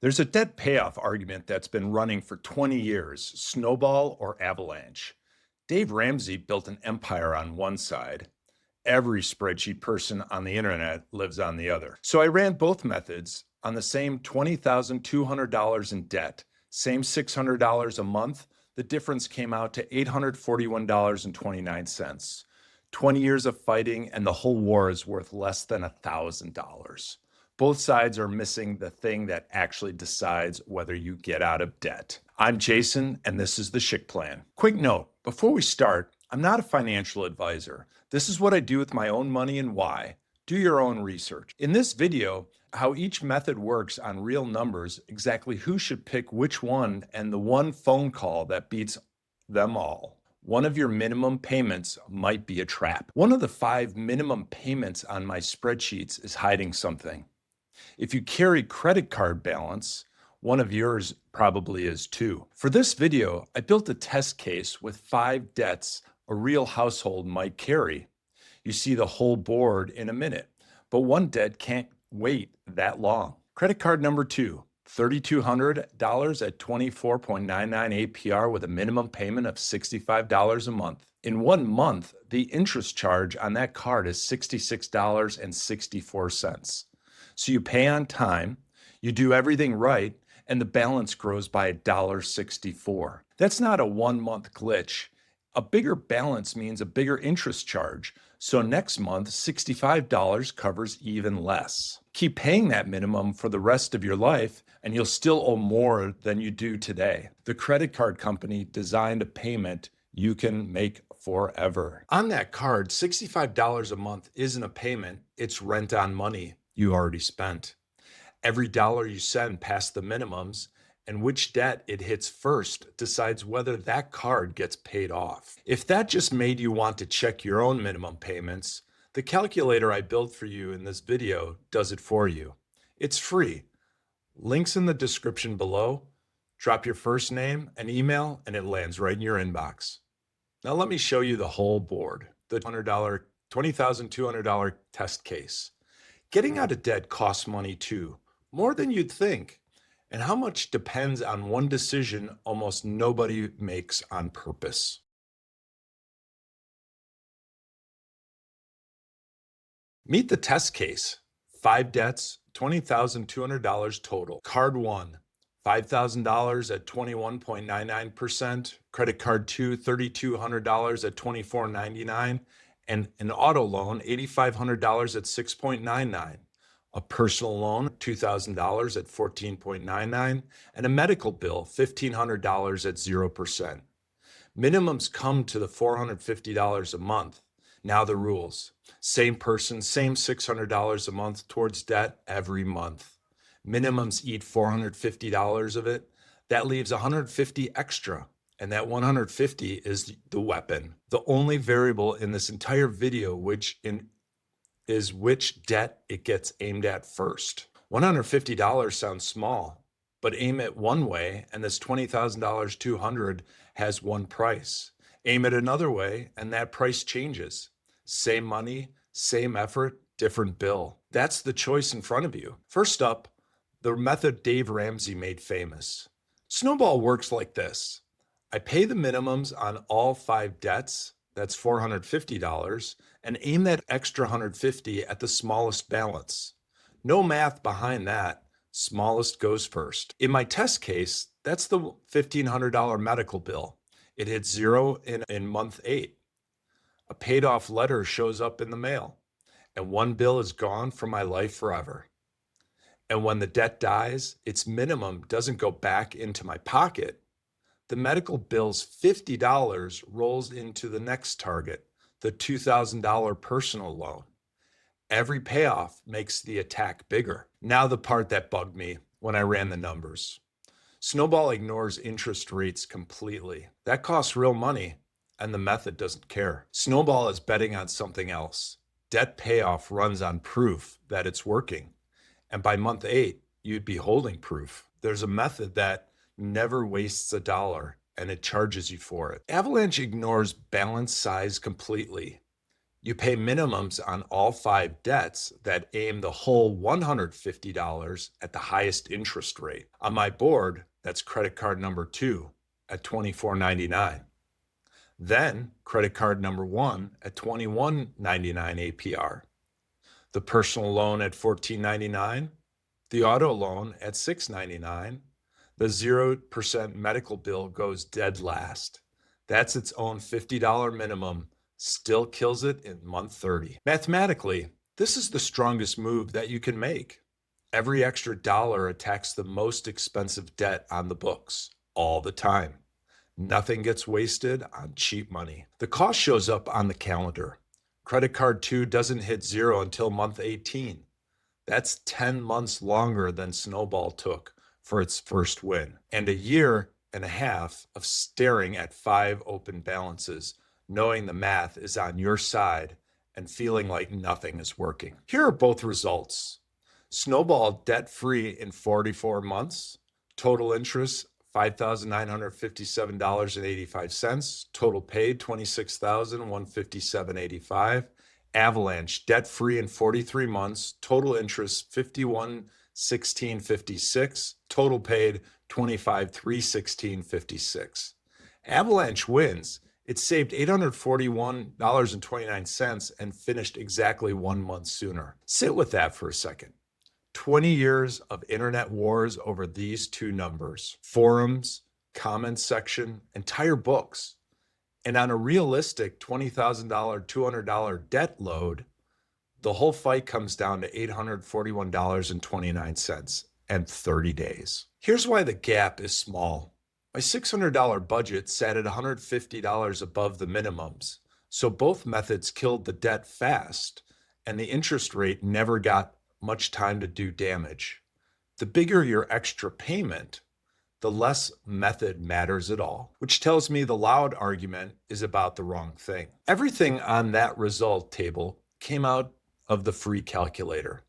There's a debt payoff argument that's been running for 20 years, Snowball or Avalanche. Dave Ramsey built an empire on one side. Every spreadsheet person on the internet lives on the other. So I ran both methods on the same $20,200 in debt, same $600 a month. The difference came out to $841.29. 20 years of fighting, and the whole war is worth less than $1,000. Both sides are missing the thing that actually decides whether you get out of debt. I'm Jason, and this is the Schick Plan. Quick note, before we start, I'm not a financial advisor. This is what I do with my own money and why. Do your own research. In this video, how each method works on real numbers, exactly who should pick which one, and the one phone call that beats them all. One of your minimum payments might be a trap. One of the 5 minimum payments on my spreadsheets is hiding something. If you carry credit card balance, one of yours probably is too. For this video, I built a test case with 5 debts a real household might carry. You see the whole board in a minute, but one debt can't wait that long. Credit card number 2, $3,200 at 24.99 APR with a minimum payment of $65 a month. In 1 month, the interest charge on that card is $66.64. So you pay on time, you do everything right, and the balance grows by $1.64. That's not a 1-month glitch. A bigger balance means a bigger interest charge. So next month, $65 covers even less. Keep paying that minimum for the rest of your life, and you'll still owe more than you do today. The credit card company designed a payment you can make forever. On that card, $65 a month isn't a payment, it's rent on money you already spent. Every dollar you send past the minimums and which debt it hits first decides whether that card gets paid off. If that just made you want to check your own minimum payments, the calculator I built for you in this video does it for you. It's free. Links in the description below. Drop your first name and email and it lands right in your inbox. Now let me show you the whole board, the $20,200 test case. Getting out of debt costs money too, more than you'd think. And how much depends on one decision almost nobody makes on purpose. Meet the test case. 5 debts, $20,200 total. Card 1, $5,000 at 21.99%. Credit card 2, $3,200 at 24.99%. And an auto loan, $8,500 at 6.99%. A personal loan, $2,000 at 14.99%, and a medical bill, $1,500 at 0%. Minimums come to the $450 a month. Now the rules. Same person, same $600 a month towards debt every month. Minimums eat $450 of it. That leaves $150 extra. And that $150 is the weapon. The only variable in this entire video is which debt it gets aimed at first. $150 sounds small, but aim it one way and this $20,200 has one price. Aim it another way and that price changes. Same money, same effort, different bill. That's the choice in front of you. First up, the method Dave Ramsey made famous. Snowball works like this. I pay the minimums on all 5 debts, that's $450, and aim that extra $150 at the smallest balance. No math behind that. Smallest goes first. In my test case, that's the $1,500 medical bill. It hits 0 in month 8. A paid off letter shows up in the mail, and one bill is gone from my life forever. And when the debt dies, its minimum doesn't go back into my pocket. The medical bill's $50 rolls into the next target, the $2,000 personal loan. Every payoff makes the attack bigger. Now the part that bugged me when I ran the numbers. Snowball ignores interest rates completely. That costs real money, and the method doesn't care. Snowball is betting on something else. Debt payoff runs on proof that it's working. And by month 8, you'd be holding proof. There's a method that never wastes a dollar, and it charges you for it. Avalanche ignores balance size completely. You pay minimums on all 5 debts that aim the whole $150 at the highest interest rate. On my board, that's credit card number 2 at $24.99. Then credit card number 1 at $21.99 APR. The personal loan at $14.99, the auto loan at $6.99, the 0% medical bill goes dead last. That's its own $50 minimum, still kills it in month 30. Mathematically, this is the strongest move that you can make. Every extra dollar attacks the most expensive debt on the books all the time. Nothing gets wasted on cheap money. The cost shows up on the calendar. Credit card 2 doesn't hit 0 until month 18. That's 10 months longer than Snowball took for its first win, and a year and a half of staring at 5 open balances, knowing the math is on your side and feeling like nothing is working. Here are both results. Snowball debt-free in 44 months, total interest $5,957.85, total paid $26,157.85. Avalanche debt-free in 43 months, total interest $51,1656, total paid $25,316.56. Avalanche wins. It saved $841.29 and finished exactly 1 month sooner. Sit with that for a second. 20 years of internet wars over these 2 numbers, forums, comments section, entire books. And on a realistic $20,000, $200 debt load, the whole fight comes down to $841.29 and 30 days. Here's why the gap is small. My $600 budget sat at $150 above the minimums, so both methods killed the debt fast, and the interest rate never got much time to do damage. The bigger your extra payment, the less method matters at all, which tells me the loud argument is about the wrong thing. Everything on that result table came out of the free calculator.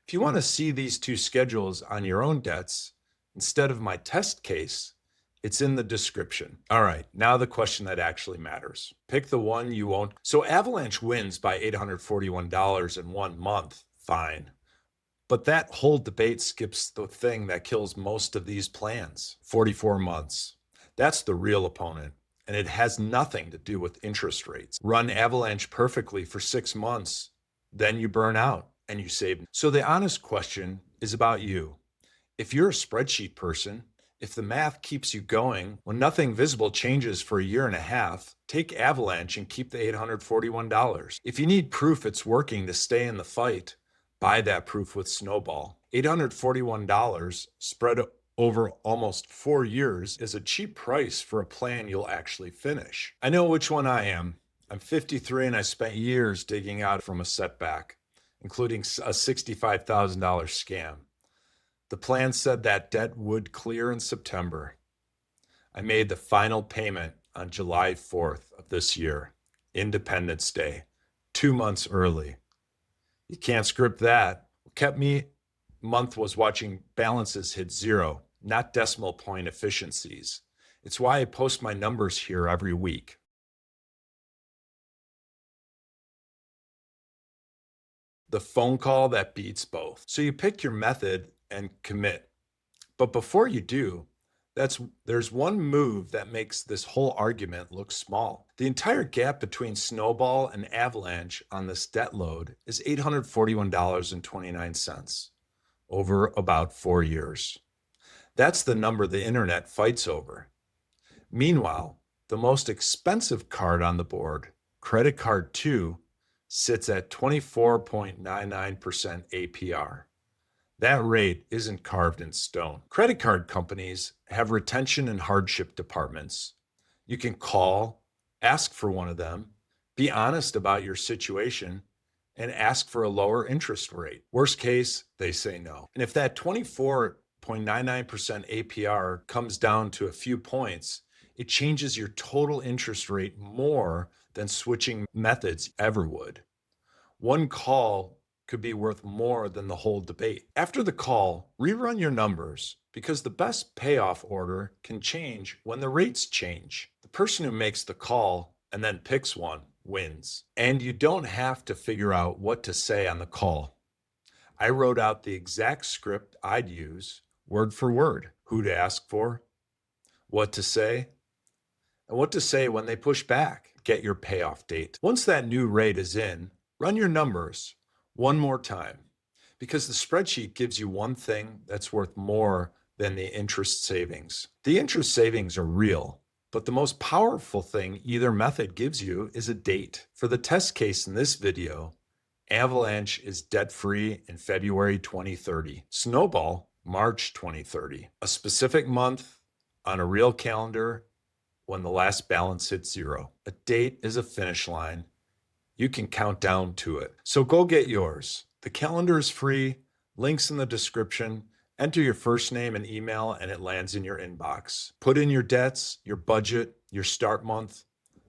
If you want to see these 2 schedules on your own debts instead of my test case, it's in the description. All right, now the question that actually matters. Pick the one you won't. So Avalanche wins by $841 in 1 month, fine. But that whole debate skips the thing that kills most of these plans, 44 months. That's the real opponent, and it has nothing to do with interest rates. Run Avalanche perfectly for 6 months, then you burn out and you save. So the honest question is about you. If you're a spreadsheet person, if the math keeps you going, when nothing visible changes for a year and a half, take Avalanche and keep the $841. If you need proof it's working to stay in the fight, buy that proof with Snowball. $841 spread over almost 4 years is a cheap price for a plan you'll actually finish. I know which one I am. I'm 53 and I spent years digging out from a setback, including a $65,000 scam. The plan said that debt would clear in September. I made the final payment on July 4th of this year, Independence Day, 2 months early. You can't script that. What kept me month was watching balances hit 0, not decimal point efficiencies. It's why I post my numbers here every week. The phone call that beats both. So you pick your method and commit. But before you do, there's one move that makes this whole argument look small. The entire gap between Snowball and Avalanche on this debt load is $841.29 over about 4 years. That's the number the internet fights over. Meanwhile, the most expensive card on the board, credit card 2, sits at 24.99% APR. That rate isn't carved in stone. Credit card companies have retention and hardship departments. You can call, ask for one of them, be honest about your situation, and ask for a lower interest rate. Worst case, they say no. And if that 24.99% APR comes down to a few points, it changes your total interest rate more than switching methods ever would. One call could be worth more than the whole debate. After the call, rerun your numbers because the best payoff order can change when the rates change. The person who makes the call and then picks one wins. And you don't have to figure out what to say on the call. I wrote out the exact script I'd use, word for word, who to ask for, what to say, and what to say when they push back. Get your payoff date. Once that new rate is in, run your numbers one more time, because the spreadsheet gives you one thing that's worth more than the interest savings. The interest savings are real, but the most powerful thing either method gives you is a date. For the test case in this video, Avalanche is debt-free in February 2030. Snowball, March 2030. A specific month on a real calendar when the last balance hits zero. A date is a finish line. You can count down to it. So go get yours. The calendar is free, links in the description. Enter your first name and email and it lands in your inbox. Put in your debts, your budget, your start month.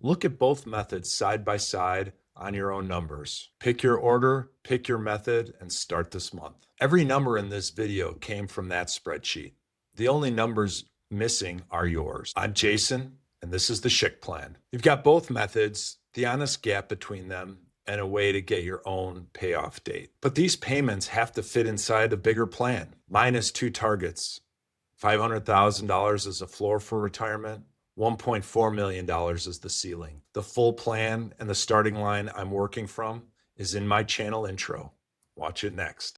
Look at both methods side by side on your own numbers. Pick your order, pick your method, and start this month. Every number in this video came from that spreadsheet. The only numbers missing are yours. I'm Jason, and this is the Schick Plan. You've got both methods, the honest gap between them, and a way to get your own payoff date. But these payments have to fit inside a bigger plan. Mine is two targets. $500,000 is a floor for retirement. $1.4 million is the ceiling. The full plan and the starting line I'm working from is in my channel intro. Watch it next.